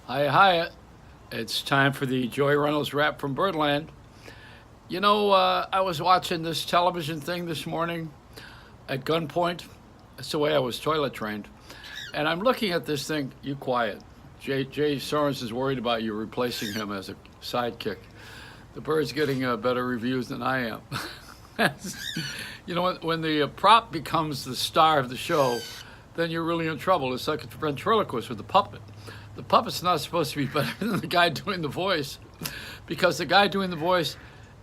Hi, hi. It's time for the Joy Reynolds Rap from Birdland. I was watching this television thing this morning at gunpoint. That's the way I was toilet trained. And I'm looking at this thing. You quiet. Jay Sorens is worried about you replacing him as a sidekick. The bird's getting better reviews than I am. When the prop becomes the star of the show, then you're really in trouble. It's like a ventriloquist with the puppet. The puppet's not supposed to be better than the guy doing the voice, because the guy doing the voice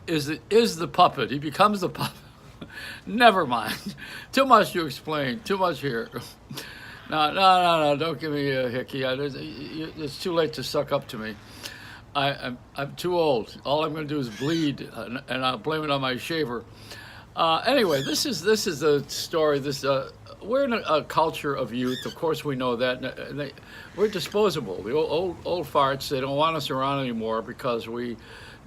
is the puppet. He becomes the puppet. Never mind. Too much to explain. Too much here. No. Don't give me a hickey. It's too late to suck up to me. I'm too old. All I'm going to do is bleed, and I'll blame it on my shaver. Anyway, this is a story. We're in a culture of youth. Of course, we know that. We're disposable. The old farts. They don't want us around anymore because we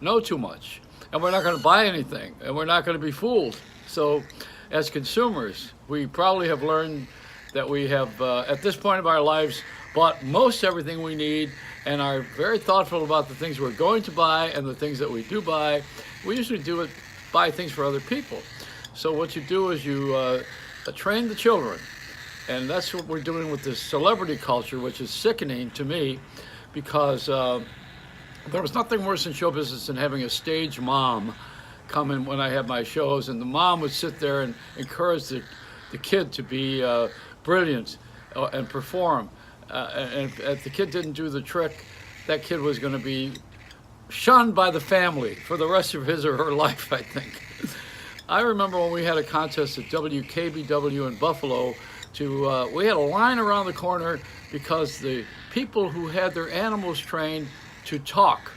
know too much, and we're not going to buy anything, and we're not going to be fooled. So, as consumers, we probably have learned that we have, at this point of our lives, bought most everything we need, and are very thoughtful about the things we're going to buy and the things that we do buy. We usually buy things for other people. So what you do is you train the children, and that's what we're doing with this celebrity culture, which is sickening to me, because there was nothing worse in show business than having a stage mom come in when I had my shows, and the mom would sit there and encourage the kid to be brilliant and perform. And if the kid didn't do the trick, that kid was going to be shunned by the family for the rest of his or her life, I think. I remember when we had a contest at WKBW in Buffalo. We had a line around the corner because the people who had their animals trained to talk,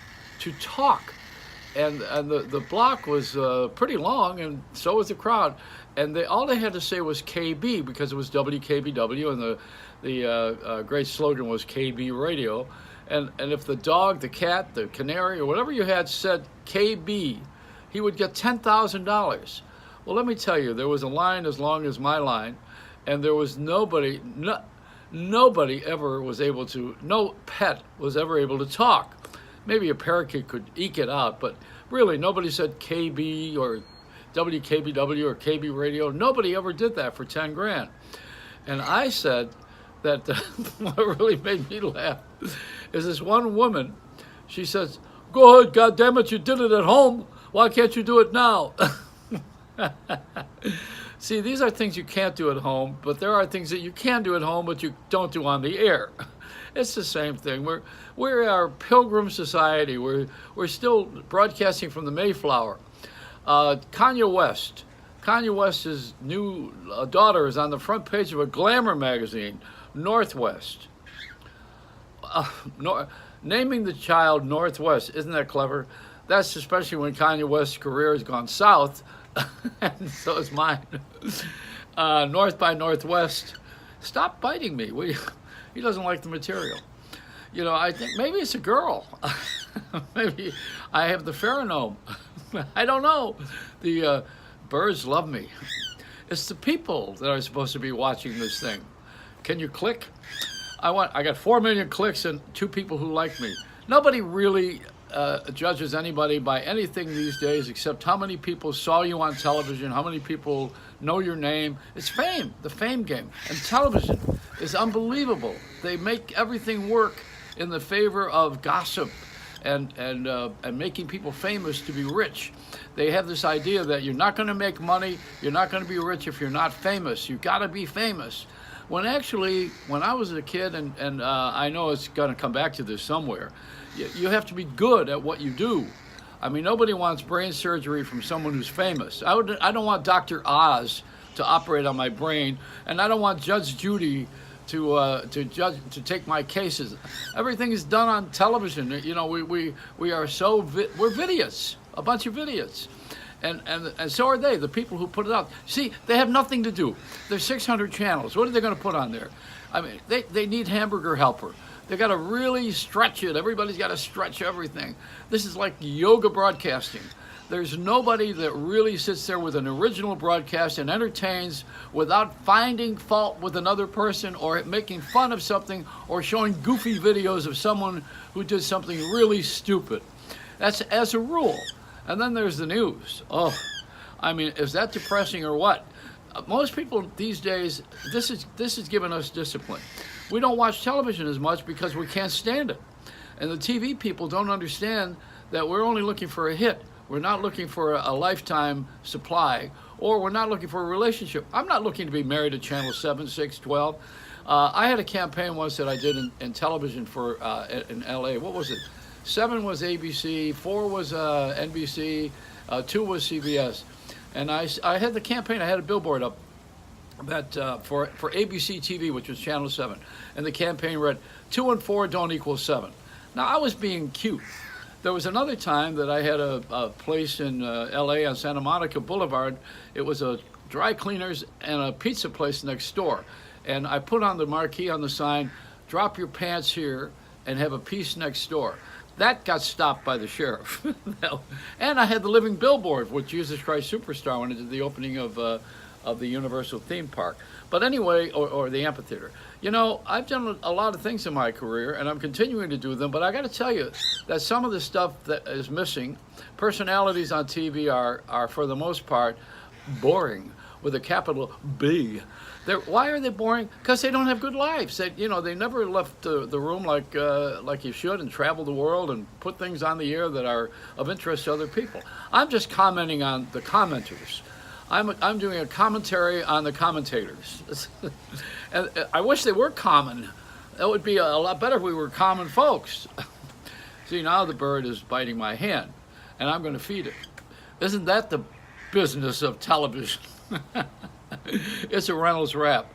and the block was pretty long, and so was the crowd. And all they had to say was KB, because it was WKBW, and the great slogan was KB Radio. And if the dog, the cat, the canary, or whatever you had said KB, he would get $10,000. Well, let me tell you, there was a line as long as my line, and there was nobody ever was able to, no pet was ever able to talk. Maybe a parakeet could eke it out, but really nobody said KB or WKBW or KB Radio. Nobody ever did that for 10 grand. And I said that what really made me laugh is this one woman. She says, "Go ahead, goddammit, you did it at home. Why can't you do it now?" See, these are things you can't do at home, but there are things that you can do at home, but you don't do on the air. It's the same thing. We're our pilgrim society. We're still broadcasting from the Mayflower. Kanye West's new daughter is on the front page of a glamour magazine, Northwest. Naming the child Northwest, isn't that clever? That's especially when Kanye West's career has gone south, and so is mine. North by Northwest. Stop biting me. He doesn't like the material. I think maybe it's a girl. Maybe I have the pheromone. I don't know. The birds love me. It's the people that are supposed to be watching this thing. Can you click? I got 4 million clicks and 2 people who like me. Nobody really judges anybody by anything these days except how many people saw you on television, how many people know your name. It's fame, the fame game. And television is unbelievable. They make everything work in the favor of gossip and making people famous to be rich. They have this idea that you're not going to make money, you're not going to be rich if you're not famous. You've got to be famous. When actually, when I was a kid, and I know it's going to come back to this somewhere, you have to be good at what you do. I mean, nobody wants brain surgery from someone who's famous. I don't want Dr. Oz to operate on my brain, and I don't want Judge Judy to take my cases. Everything is done on television. We are so we're vidiots, a bunch of vidiots. And so are they, the people who put it out. See, they have nothing to do. There's 600 channels. What are they going to put on there? I mean, they need Hamburger Helper. They got to really stretch it. Everybody's got to stretch everything. This is like yoga broadcasting. There's nobody that really sits there with an original broadcast and entertains without finding fault with another person or making fun of something or showing goofy videos of someone who did something really stupid. That's as a rule. And then there's the news. Oh, I mean, is that depressing or what? Most people these days, this is giving us discipline. We don't watch television as much because we can't stand it. And the TV people don't understand that we're only looking for a hit. We're not looking for a lifetime supply, or we're not looking for a relationship. I'm not looking to be married to Channel 7, 6, 12. I had a campaign once that I did in television for in LA. What was it? 7 was ABC, 4 was NBC, 2 was CBS. And I had the campaign, I had a billboard up that for ABC TV, which was Channel 7. And the campaign read, 2 and 4 don't equal 7. Now, I was being cute. There was another time that I had a place in LA on Santa Monica Boulevard. It was a dry cleaners and a pizza place next door. And I put on the marquee on the sign, drop your pants here and have a piece next door. That got stopped by the sheriff. And I had the living billboard with Jesus Christ Superstar when I did the opening of the Universal theme park. But anyway, or the amphitheater. You know, I've done a lot of things in my career, and I'm continuing to do them, but I got to tell you that some of the stuff that is missing, personalities on TV are for the most part, boring, with a capital B. Why are they boring? Because they don't have good lives. They never left the room like you should and travel the world and put things on the air that are of interest to other people. I'm just commenting on the commenters. I'm doing a commentary on the commentators. And I wish they were common. That would be a lot better if we were common folks. See, now the bird is biting my hand, and I'm going to feed it. Isn't that the business of television? It's a Reynolds Rap.